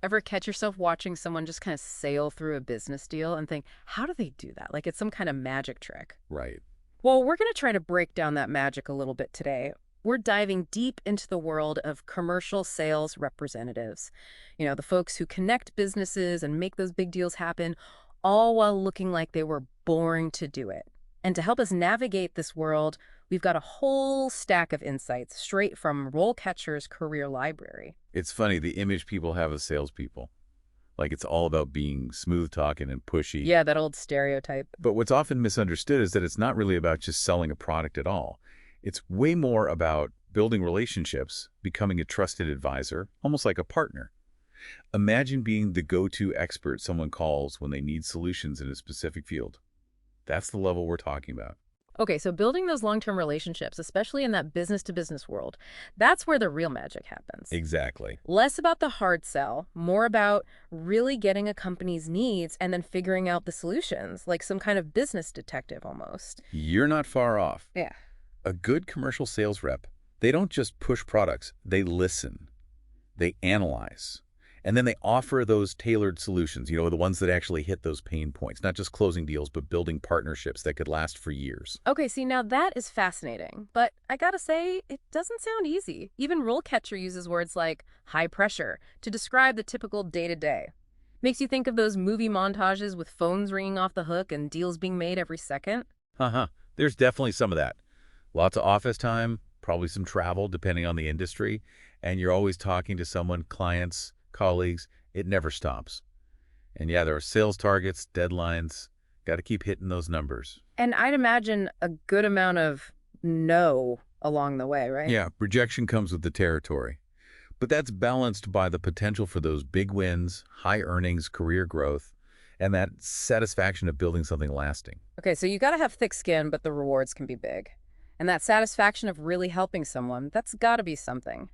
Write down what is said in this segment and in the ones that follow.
Ever catch yourself watching someone just kind of sail through a business deal and think, how do they do that? Like it's some kind of magic trick. Right. Well, we're going to try to break down that magic a little bit today. We're diving deep into the world of commercial sales representatives. The folks who connect businesses and make those big deals happen, all while looking like they were born to do it. And to help us navigate this world, we've got a whole stack of insights straight from RoleCatcher's career library. It's funny, the image people have of salespeople. Like it's all about being smooth talking and pushy. Yeah, that old stereotype. But what's often misunderstood is that it's not really about just selling a product at all. It's way more about building relationships, becoming a trusted advisor, almost like a partner. Imagine being the go-to expert someone calls when they need solutions in a specific field. That's the level we're talking about. Okay, so building those long-term relationships, especially in that business-to-business world, that's where the real magic happens. Exactly. Less about the hard sell, more about really getting a company's needs and then figuring out the solutions, like some kind of business detective almost. You're not far off. Yeah. A good commercial sales rep, they don't just push products, they listen, they analyze, and then they offer those tailored solutions, the ones that actually hit those pain points, not just closing deals, but building partnerships that could last for years. Okay, see, now that is fascinating, but I gotta say, it doesn't sound easy. Even RoleCatcher uses words like high pressure to describe the typical day-to-day. Makes you think of those movie montages with phones ringing off the hook and deals being made every second. Uh-huh. There's definitely some of that. Lots of office time, probably some travel, depending on the industry, and you're always talking to someone, clients, colleagues. It never stops. And yeah, there are sales targets, deadlines. Got to keep hitting those numbers. And I'd imagine a good amount of no along the way, right? Yeah, rejection comes with the territory. But that's balanced by the potential for those big wins, high earnings, career growth, and that satisfaction of building something lasting. Okay, so you gotta have thick skin, but the rewards can be big. And that satisfaction of really helping someone, that's gotta be something.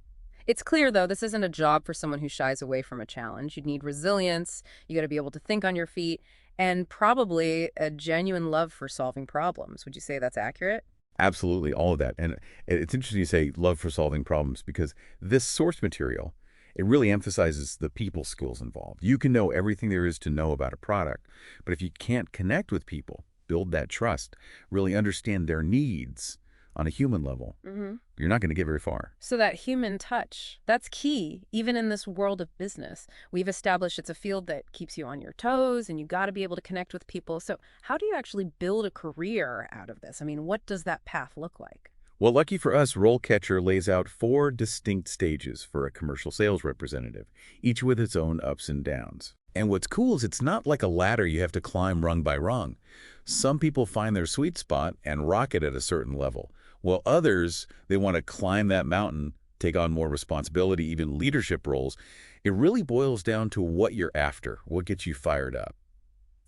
It's clear, though, this isn't a job for someone who shies away from a challenge. You need resilience, you gotta be able to think on your feet, and probably a genuine love for solving problems. Would you say that's accurate? Absolutely, all of that. And it's interesting you say love for solving problems because this source material, it really emphasizes the people skills involved. You can know everything there is to know about a product, but if you can't connect with people, build that trust, really understand their needs on a human level, you're not going to get very far. So that human touch, that's key, even in this world of business. We've established it's a field that keeps you on your toes and you got to be able to connect with people. So how do you actually build a career out of this? I mean, what does that path look like? Well, lucky for us, RoleCatcher lays out 4 distinct stages for a commercial sales representative, each with its own ups and downs. And what's cool is it's not like a ladder you have to climb rung by rung. Some people find their sweet spot and rock it at a certain level, while others, they want to climb that mountain, take on more responsibility, even leadership roles. It really boils down to what you're after, what gets you fired up.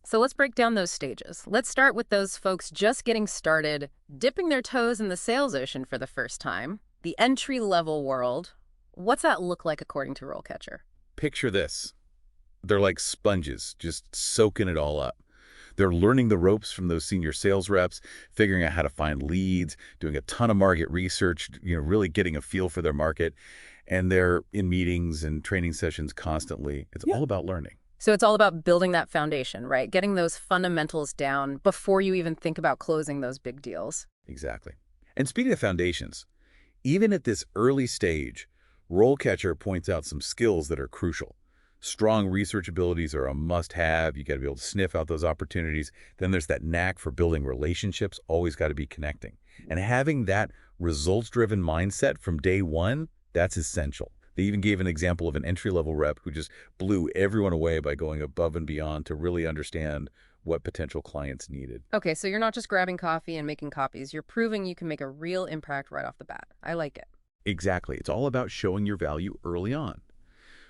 So let's break down those stages. Let's start with those folks just getting started, dipping their toes in the sales ocean for the first time. The entry-level world. What's that look like according to RoleCatcher? Picture this. They're like sponges, just soaking it all up. They're learning the ropes from those senior sales reps, figuring out how to find leads, doing a ton of market research, really getting a feel for their market. And they're in meetings and training sessions constantly. It's all about learning. So it's all about building that foundation, right? Getting those fundamentals down before you even think about closing those big deals. Exactly. And speaking of foundations, even at this early stage, RoleCatcher points out some skills that are crucial. Strong research abilities are a must-have. You got to be able to sniff out those opportunities. Then there's that knack for building relationships, always got to be connecting. And having that results-driven mindset from day one, that's essential. They even gave an example of an entry-level rep who just blew everyone away by going above and beyond to really understand what potential clients needed. Okay, so you're not just grabbing coffee and making copies. You're proving you can make a real impact right off the bat. I like it. Exactly. It's all about showing your value early on.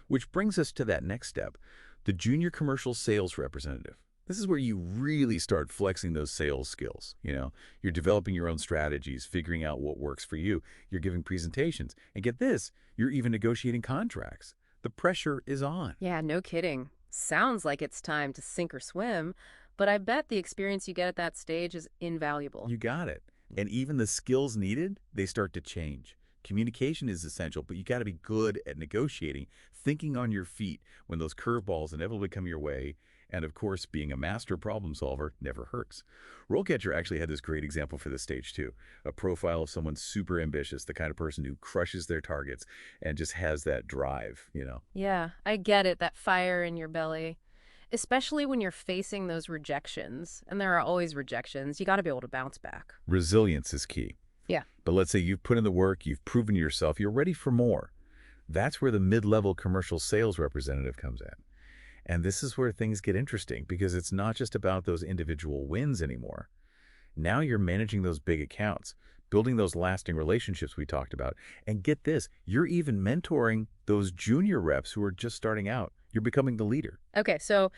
Which brings us to that next step, the junior commercial sales representative. This is where you really start flexing those sales skills. You're developing your own strategies, figuring out what works for you. You're giving presentations. And get this, you're even negotiating contracts. The pressure is on. Yeah, no kidding. Sounds like it's time to sink or swim, but I bet the experience you get at that stage is invaluable. You got it. And even the skills needed, they start to change. Communication is essential, but you got to be good at negotiating, thinking on your feet when those curveballs inevitably come your way, and of course, being a master problem solver never hurts. RoleCatcher actually had this great example for this stage too. A profile of someone super ambitious, the kind of person who crushes their targets and just has that drive. Yeah, I get it, that fire in your belly. Especially when you're facing those rejections, and there are always rejections, you got to be able to bounce back. Resilience is key. Yeah. But let's say you've put in the work, you've proven yourself, you're ready for more. That's where the mid-level commercial sales representative comes in. And this is where things get interesting because it's not just about those individual wins anymore. Now you're managing those big accounts, building those lasting relationships we talked about. And get this, you're even mentoring those junior reps who are just starting out. You're becoming the leader. Okay, so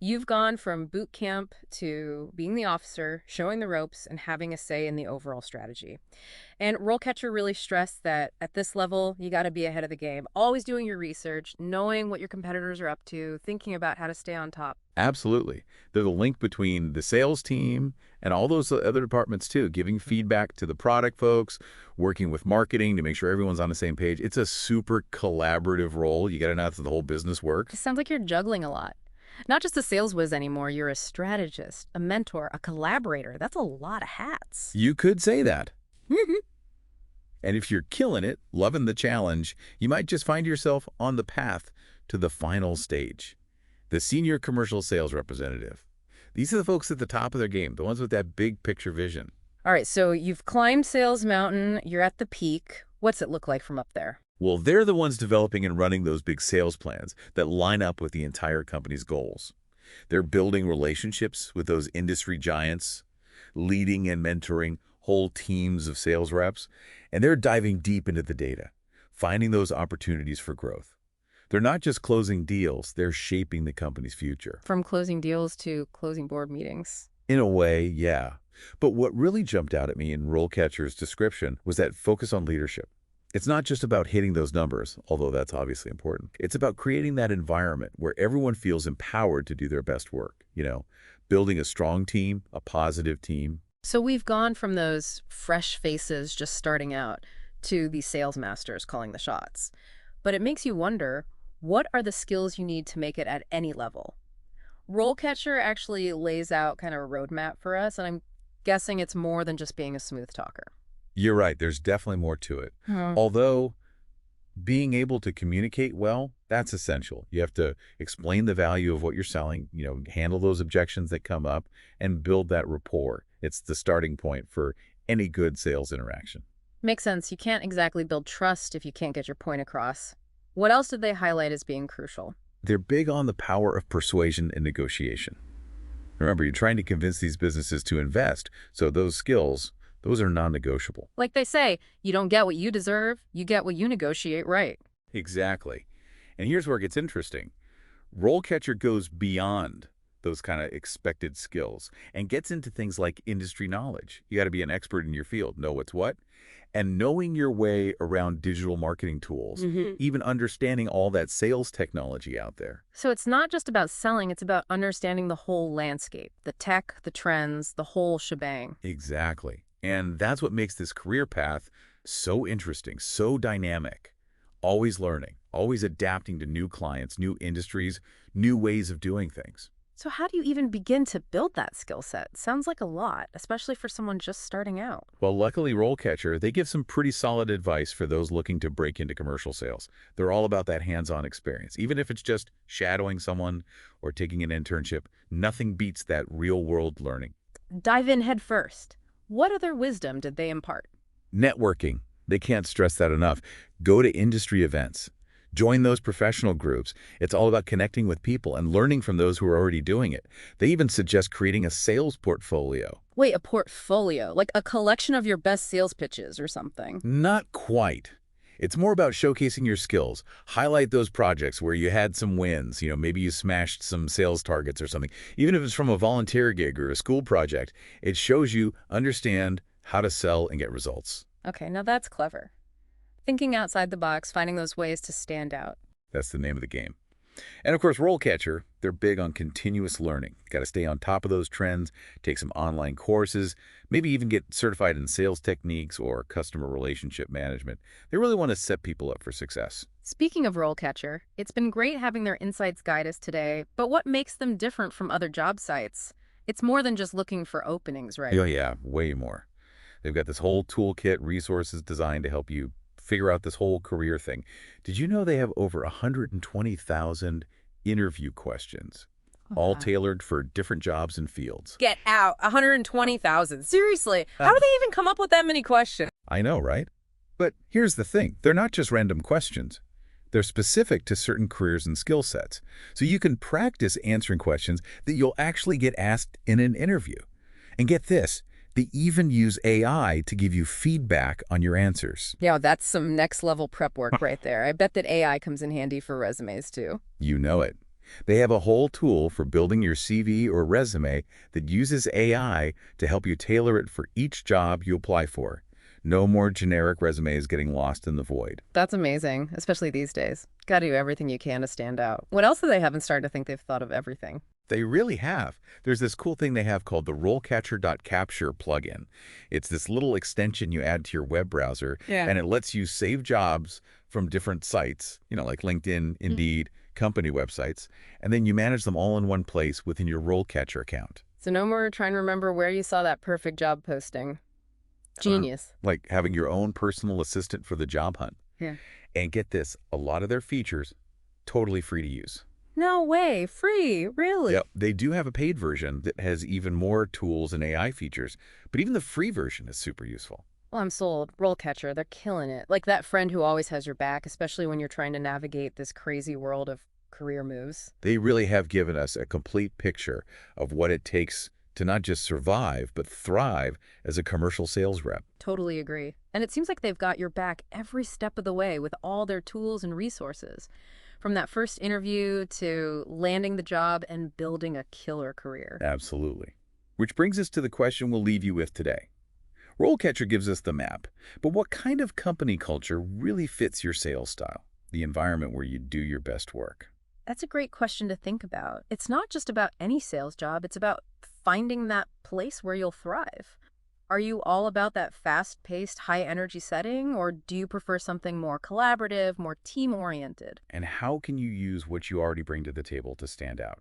you've gone from boot camp to being the officer, showing the ropes, and having a say in the overall strategy. And RoleCatcher really stressed that at this level, you got to be ahead of the game, always doing your research, knowing what your competitors are up to, thinking about how to stay on top. Absolutely. They're the link between the sales team and all those other departments too, giving feedback to the product folks, working with marketing to make sure everyone's on the same page. It's a super collaborative role. You got to know how the whole business works. It sounds like you're juggling a lot. Not just a sales whiz anymore, you're a strategist, a mentor, a collaborator. That's a lot of hats. You could say that. Mhm. And if you're killing it, loving the challenge, you might just find yourself on the path to the final stage. The senior commercial sales representative. These are the folks at the top of their game, the ones with that big picture vision. All right, so you've climbed Sales Mountain, you're at the peak. What's it look like from up there? Well, they're the ones developing and running those big sales plans that line up with the entire company's goals. They're building relationships with those industry giants, leading and mentoring whole teams of sales reps, and they're diving deep into the data, finding those opportunities for growth. They're not just closing deals, they're shaping the company's future. From closing deals to closing board meetings. In a way, yeah. But what really jumped out at me in RoleCatcher's description was that focus on leadership. It's not just about hitting those numbers, although that's obviously important. It's about creating that environment where everyone feels empowered to do their best work, building a strong team, a positive team. So we've gone from those fresh faces just starting out to these sales masters calling the shots. But it makes you wonder, what are the skills you need to make it at any level? RoleCatcher actually lays out kind of a roadmap for us, and I'm guessing it's more than just being a smooth talker. You're right, there's definitely more to it. Although being able to communicate well, that's essential. You have to explain the value of what you're selling, handle those objections that come up, and build that rapport. It's the starting point for any good sales interaction. Makes sense. You can't exactly build trust if you can't get your point across. What else did they highlight as being crucial? They're big on the power of persuasion and negotiation. Remember, you're trying to convince these businesses to invest, so those skills, those are non-negotiable. Like they say, you don't get what you deserve, you get what you negotiate right. Exactly. And here's where it gets interesting. RoleCatcher goes beyond those kind of expected skills and gets into things like industry knowledge. You got to be an expert in your field, know what's what, and knowing your way around digital marketing tools, even understanding all that sales technology out there. So it's not just about selling, it's about understanding the whole landscape, the tech, the trends, the whole shebang. Exactly. And that's what makes this career path so interesting, so dynamic. Always learning, always adapting to new clients, new industries, new ways of doing things. So how do you even begin to build that skill set? Sounds like a lot, especially for someone just starting out. Well, luckily, RoleCatcher, they give some pretty solid advice for those looking to break into commercial sales. They're all about that hands-on experience. Even if it's just shadowing someone or taking an internship, nothing beats that real-world learning. Dive in head first. What other wisdom did they impart? Networking. They can't stress that enough. Go to industry events. Join those professional groups. It's all about connecting with people and learning from those who are already doing it. They even suggest creating a sales portfolio. Wait, a portfolio? Like a collection of your best sales pitches or something? Not quite. It's more about showcasing your skills. Highlight those projects where you had some wins. Maybe you smashed some sales targets or something. Even if it's from a volunteer gig or a school project, it shows you understand how to sell and get results. Okay, now that's clever. Thinking outside the box, finding those ways to stand out. That's the name of the game. And of course, RoleCatcher, they're big on continuous learning. Got to stay on top of those trends, take some online courses, maybe even get certified in sales techniques or customer relationship management. They really want to set people up for success. Speaking of RoleCatcher, it's been great having their insights guide us today, but what makes them different from other job sites? It's more than just looking for openings, right? Oh, yeah, way more. They've got this whole toolkit, resources designed to help you figure out this whole career thing. Did you know they have over 120,000 interview questions, all Wow. tailored for different jobs and fields? Get out. 120,000. Seriously, how do they even come up with that many questions? I know, right? But here's the thing. They're not just random questions. They're specific to certain careers and skill sets. So you can practice answering questions that you'll actually get asked in an interview. And get this, they even use AI to give you feedback on your answers. Yeah, that's some next level prep work right there. I bet that AI comes in handy for resumes too. You know it. They have a whole tool for building your CV or resume that uses AI to help you tailor it for each job you apply for. No more generic resumes getting lost in the void. That's amazing, especially these days. Got to do everything you can to stand out. What else do they have in starting to think they've thought of everything? They really have. There's this cool thing they have called the RoleCatcher.capture plugin. It's this little extension you add to your web browser, Yeah. and it lets you save jobs from different sites, like LinkedIn, Indeed, company websites, and then you manage them all in one place within your RoleCatcher account. So no more trying to remember where you saw that perfect job posting. Genius. Like having your own personal assistant for the job hunt. Yeah. And get this, a lot of their features, totally free to use. No way. Free. Really? Yep, they do have a paid version that has even more tools and AI features, but even the free version is super useful. Well, I'm sold. RoleCatcher, they're killing it. Like that friend who always has your back, especially when you're trying to navigate this crazy world of career moves. They really have given us a complete picture of what it takes to not just survive, but thrive as a commercial sales rep. Totally agree. And it seems like they've got your back every step of the way with all their tools and resources. From that first interview to landing the job and building a killer career. Absolutely. Which brings us to the question we'll leave you with today. RoleCatcher gives us the map, but what kind of company culture really fits your sales style, the environment where you do your best work? That's a great question to think about. It's not just about any sales job, it's about finding that place where you'll thrive. Are you all about that fast-paced, high-energy setting, or do you prefer something more collaborative, more team-oriented? And how can you use what you already bring to the table to stand out?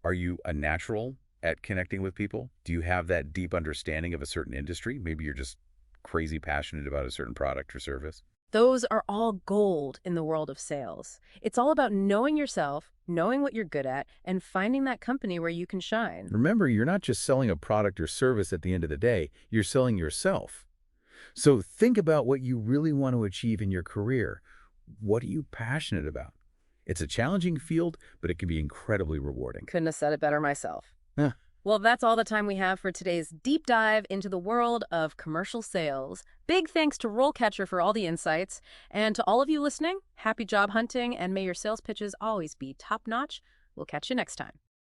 Are you a natural at connecting with people? Do you have that deep understanding of a certain industry? Maybe you're just crazy passionate about a certain product or service. Those are all gold in the world of sales. It's all about knowing yourself, knowing what you're good at, and finding that company where you can shine. Remember, you're not just selling a product or service at the end of the day, you're selling yourself. So think about what you really want to achieve in your career. What are you passionate about? It's a challenging field, but it can be incredibly rewarding. Couldn't have said it better myself. Huh. Well, that's all the time we have for today's deep dive into the world of commercial sales. Big thanks to RoleCatcher for all the insights. And to all of you listening, happy job hunting, and may your sales pitches always be top-notch. We'll catch you next time.